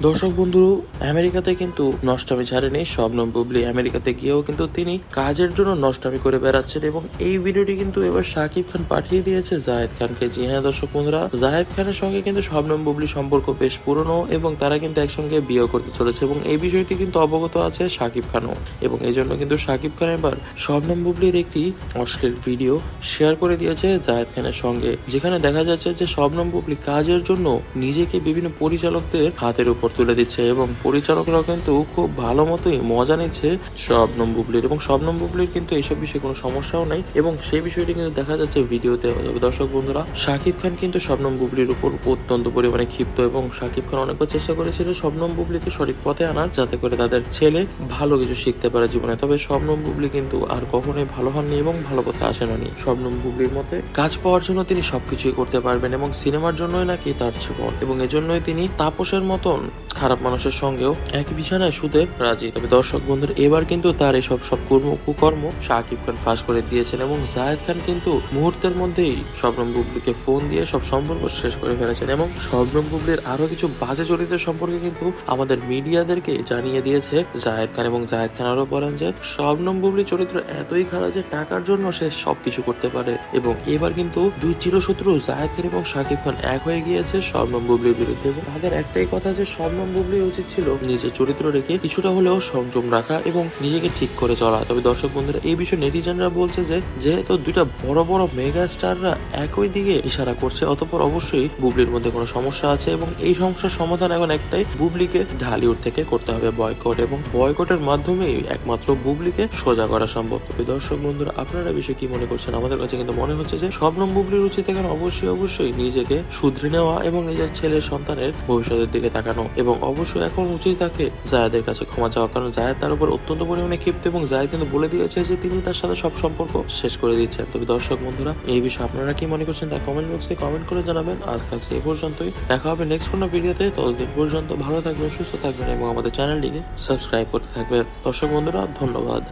দর্শক বন্ধু, আমেরিকাতে কিন্তু নষ্টামি ছাড়েনি শবনম বুবলি। আমেরিকাতে গিয়েও কিন্তু তিনি কাজের জন্য নষ্টামি করে বেড়াচ্ছেন এবং এই ভিডিওটি কিন্তু এবার শাকিব খান পাঠিয়ে দিয়েছে জায়েদ খানকে। জি হ্যাঁ দর্শক বন্ধুরা, জায়েদ খানের সঙ্গে কিন্তু শবনম বুবলি সম্পর্ক বেশ পুরনো এবং তারা কিন্তু একসঙ্গে বিয়ে করতে চলেছে এবং এই বিষয়টি কিন্তু অবগত আছে শাকিব খানও, এবং এই জন্য কিন্তু শাকিব খান এবার শবনম বুবলির একটি অশ্লীল ভিডিও শেয়ার করে দিয়েছে জায়েদ খানের সঙ্গে, যেখানে দেখা যাচ্ছে যে শবনম বুবলি কাজের জন্য নিজেকে বিভিন্ন পরিচালকদের হাতের উপর তুলে দিচ্ছে এবং পরিচালকরা কিন্তু খুব ভালো মতোই মজা নিচ্ছে শবনম বুবলির, এবং শবনম বুবলির কিন্তু এইসব বিষয়ে কোনো সমস্যাও নাই এবং সেই বিষয়টি কিন্তু দেখা যাচ্ছে ভিডিওতে। দর্শক বন্ধুরা, শাকিব খান কিন্তু শবনম বুবলির উপর অত্যন্ত পরিমাণে ক্ষিপ্ত এবং শাকিব খান অনেকবার চেষ্টা করেছিল শবনম বুবলিকে সঠিক পথে আনার, যাতে করে তাদের ছেলে ভালো কিছু শিখতে পারে জীবনে। তবে শবনম বুবলি কিন্তু আর কখনোই ভালো হননি এবং ভালো পথে আসেননি। শবনম বুবলির মতে কাজ পাওয়ার জন্য তিনি সবকিছুই করতে পারবেন এবং সিনেমার জন্যই নাকি তার জীবন, এবং এজন্যই তিনি তাপসের মতন খারাপ মানুষের সঙ্গেও একই বিছানায় শুতে রাজি। তবে দর্শক বন্ধুরা, এবার কিন্তু তার এসব কুকর্ম শাকিব খান ফাঁস করে দিয়েছেন এবং জায়েদ খান কিন্তু মুহূর্তের মধ্যেই শবনম বুবলিকে ফোন দিয়ে সব সম্পর্ক শেষ করে ফেলেছেন এবং শবনম বুবলির আরো কিছু বাজে চরিত্রের সম্পর্কে কিন্তু আমাদের মিডিয়াদেরকে জানিয়ে দিয়েছে জায়েদ খান, এবং জায়েদ খান আরো বলেন যে শবনম বুবলির চরিত্র এতই খারাপ যে টাকার জন্য সে সবকিছু করতে পারে। এবং এবার কিন্তু দুই চিরশত্রু জায়েদ খান এবং শাকিব খান এক হয়ে গিয়েছে শবনম বুবলির বিরুদ্ধে, এবং তাদের একটাই কথা যে শবনম বুবলির উচিত ছিল নিজের চরিত্র রেখে কিছুটা হলেও সংযম রাখা এবং নিজেকে ঠিক করে চলা। তবে দর্শক বন্ধুরা, এই বিষয়ে নেটিজেনরা বলছে যে যেহেতু দুইটা বড় বড় মেগা স্টাররা একই দিকে ইশারা করছে, অতঃপর অবশ্যই বুবলির মধ্যে কোনো সমস্যা আছে এবং এই সমস্যার সমাধান এখন একটাই, বুবলিকে ঢালিউড থেকে করতে হবে বয়কট, এবং বয়কটের মাধ্যমেই একমাত্র বুবলিকে সোজা করা সম্ভব। তবে দর্শক বন্ধুরা, আপনারা বিষয়ে কি মনে করছেন? আমাদের কাছে কিন্তু মনে হচ্ছে যে শবনম বুবলির উচিত এখন অবশ্যই নিজেকে শুধরে নেওয়া এবং নিজের ছেলের সন্তানের ভবিষ্যতের দিকে তাকানো, এবং অবশ্যই এখন উচিত তাকে জায়েদের কাছে ক্ষমা চাওয়া, কারণ জায়েদ তার উপর অত্যন্ত পরিমাণে ক্ষিপ্ত এবং জায়েদ কিন্তু বলে দিয়েছে যে তিনি তার সাথে সব সম্পর্ক শেষ করে দিচ্ছেন। তবে দর্শক বন্ধুরা, এই বিষয়ে আপনারা কি মনে করছেন তা কমেন্ট বক্সে কমেন্ট করে জানাবেন। আজ থাকছে এই পর্যন্তই, দেখা হবে নেক্সট কোনো ভিডিওতে। ততদিন পর্যন্ত ভালো থাকবেন, সুস্থ থাকবেন এবং আমাদের চ্যানেলটিকে সাবস্ক্রাইব করতে থাকবেন। দর্শক বন্ধুরা, ধন্যবাদ।